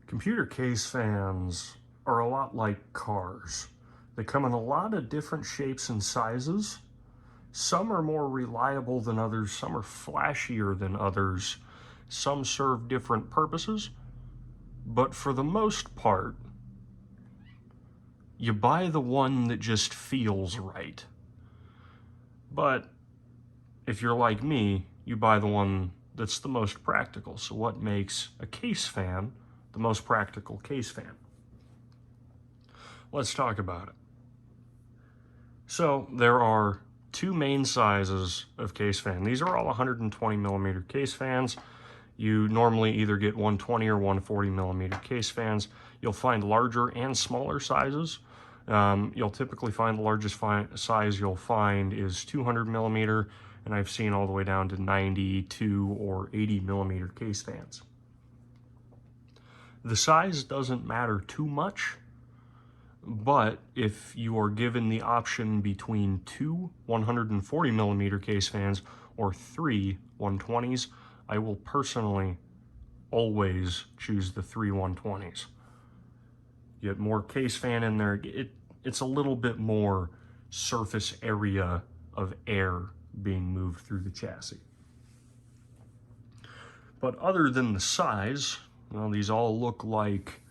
Computer case fans are a lot like cars. They come in a lot of different shapes and sizes. Some are more reliable than others, some are flashier than others, some serve different purposes, but for the most part, you buy the one that just feels right. But if you're like me, you buy the one that's the most practical. So what makes a case fan the most practical case fan? Let's talk about it. So there are two main sizes of case fan. These are all 120 millimeter case fans. You normally either get 120 or 140 millimeter case fans. You'll find larger and smaller sizes. You'll typically find the largest size you'll find is 200 millimeter, and I've seen all the way down to 92 or 80 millimeter case fans. The size doesn't matter too much, but if you are given the option between two 140 millimeter case fans or three 120s, I will personally always choose the three 120s. You get more case fan in there. It's a little bit more surface area of air being moved through the chassis. But other than the size, well, these all look like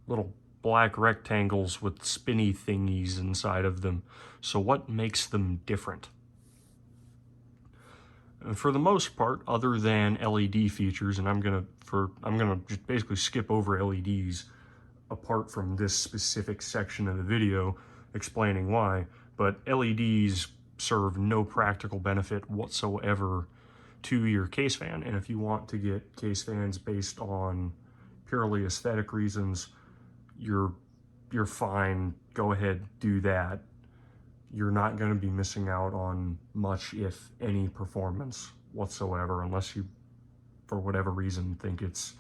little black rectangles with spinny thingies inside of them. So what makes them different? For the most part, other than LED features, and I'm gonna just basically skip over LEDs apart from this specific section of the video explaining why, but LEDs serve no practical benefit whatsoever to your case fan. And if you want to get case fans based on purely aesthetic reasons, you're fine. Go ahead, do that. You're not going to be missing out on much, if any, performance whatsoever, unless you, for whatever reason, think it's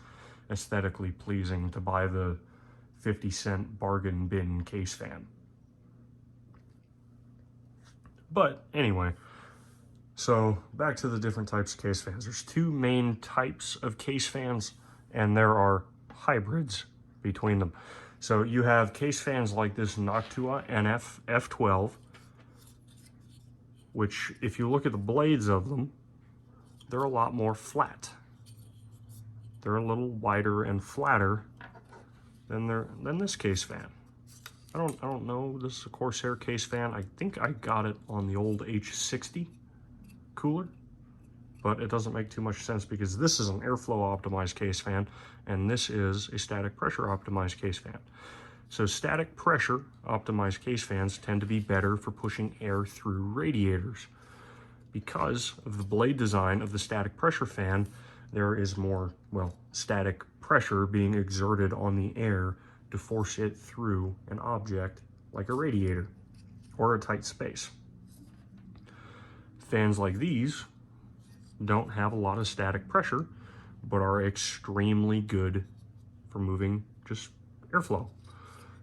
aesthetically pleasing to buy the 50-cent bargain bin case fan. But anyway, so back to the different types of case fans. There's two main types of case fans, and there are hybrids between them. So you have case fans like this Noctua NF-F12, which, if you look at the blades of them, they're a lot more flat. They're a little wider and flatter than this case fan. I don't know. This is a Corsair case fan. I think I got it on the old H60 cooler, but it doesn't make too much sense because this is an airflow optimized case fan and this is a static pressure optimized case fan. So static pressure optimized case fans tend to be better for pushing air through radiators. Because of the blade design of the static pressure fan, there is more, well, static pressure being exerted on the air to force it through an object like a radiator or a tight space. Fans like these don't have a lot of static pressure, but are extremely good for moving just airflow.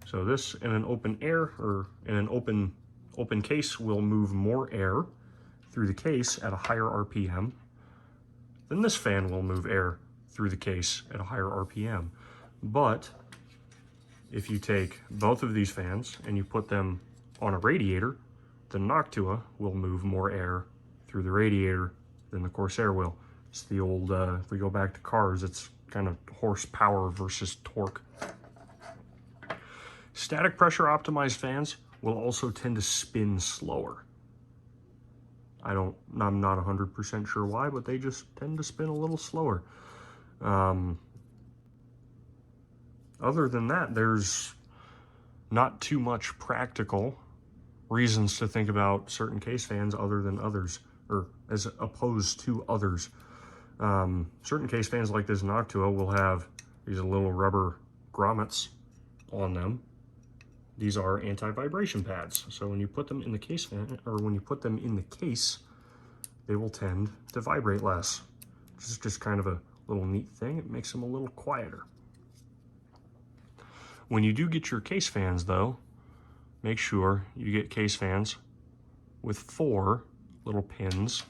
So this in an open air or in an open case will move more air through the case at a higher RPM than this fan will move air through the case at a higher RPM. But if you take both of these fans and you put them on a radiator, the Noctua will move more air through the radiator than the Corsair will. It's the old, if we go back to cars, it's kind of horsepower versus torque. Static pressure optimized fans will also tend to spin slower. I'm not 100% sure why, but they just tend to spin a little slower. Other than that, there's not too much practical reasons to think about certain case fans other than others, or as opposed to others. Certain case fans like this Noctua will have these little rubber grommets on them. These are anti-vibration pads. So when you put them in the case fan, or when you put them in the case, they will tend to vibrate less. This is just kind of a little neat thing. It makes them a little quieter. When you do get your case fans though, make sure you get case fans with 4 little pins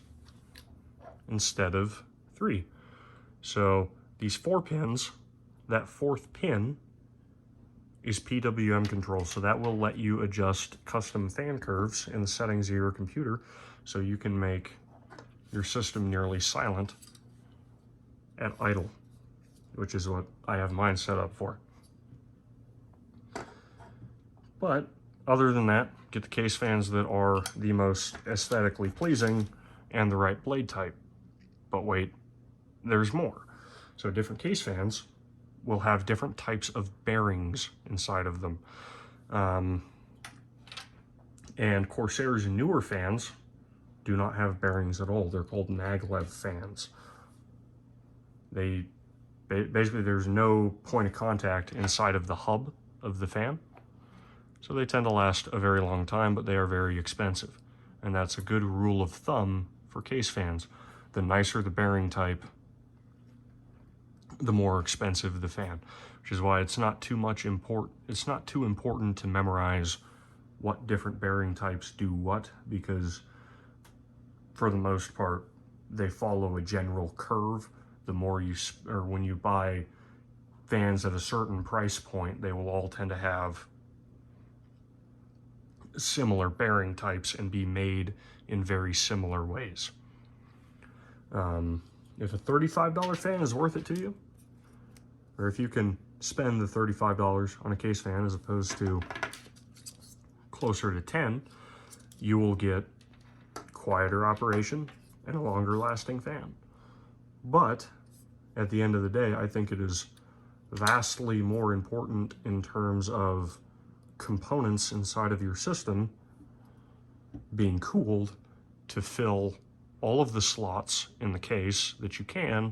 instead of 3. So these 4 pins that fourth pin is PWM control. So that will let you adjust custom fan curves in the settings of your computer so you can make your system nearly silent at idle, which is what I have mine set up for. But other than that, get the case fans that are the most aesthetically pleasing and the right blade type. But wait, there's more. So different case fans will have different types of bearings inside of them. And Corsair's newer fans do not have bearings at all. They're called maglev fans. Basically, there's no point of contact inside of the hub of the fan. So they tend to last a very long time, but they are very expensive. And that's a good rule of thumb for case fans. The nicer the bearing type, the more expensive the fan, which is why it's not too important to memorize what different bearing types do what, because for the most part, they follow a general curve. The more when you buy fans at a certain price point, they will all tend to have similar bearing types and be made in very similar ways. If a $35 fan is worth it to you, or if you can spend the $35 on a case fan as opposed to closer to 10, you will get quieter operation and a longer lasting fan. But at the end of the day, I think it is vastly more important in terms of components inside of your system being cooled to fill all of the slots in the case that you can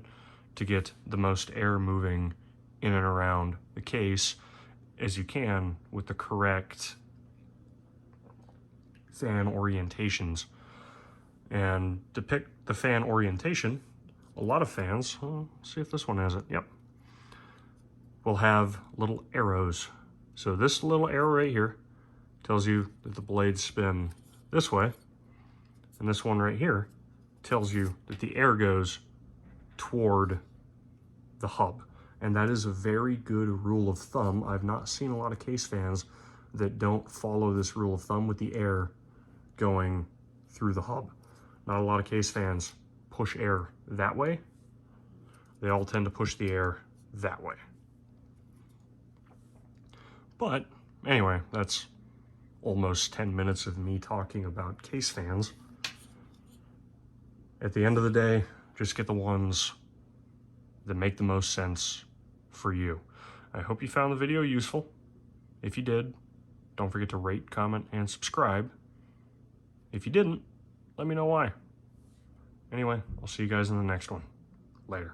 to get the most air moving in and around the case as you can with the correct fan orientations. And to pick the fan orientation, a lot of fans, let's see if this one has it, yep, will have little arrows. So this little arrow right here tells you that the blades spin this way, and this one right here tells you that the air goes toward the hub. And that is a very good rule of thumb. I've not seen a lot of case fans that don't follow this rule of thumb with the air going through the hub. Not a lot of case fans push air that way. They all tend to push the air that way. But anyway, that's almost 10 minutes of me talking about case fans. At the end of the day, just get the ones that make the most sense for you. I hope you found the video useful. If you did, don't forget to rate, comment, and subscribe. If you didn't, let me know why. Anyway, I'll see you guys in the next one. Later.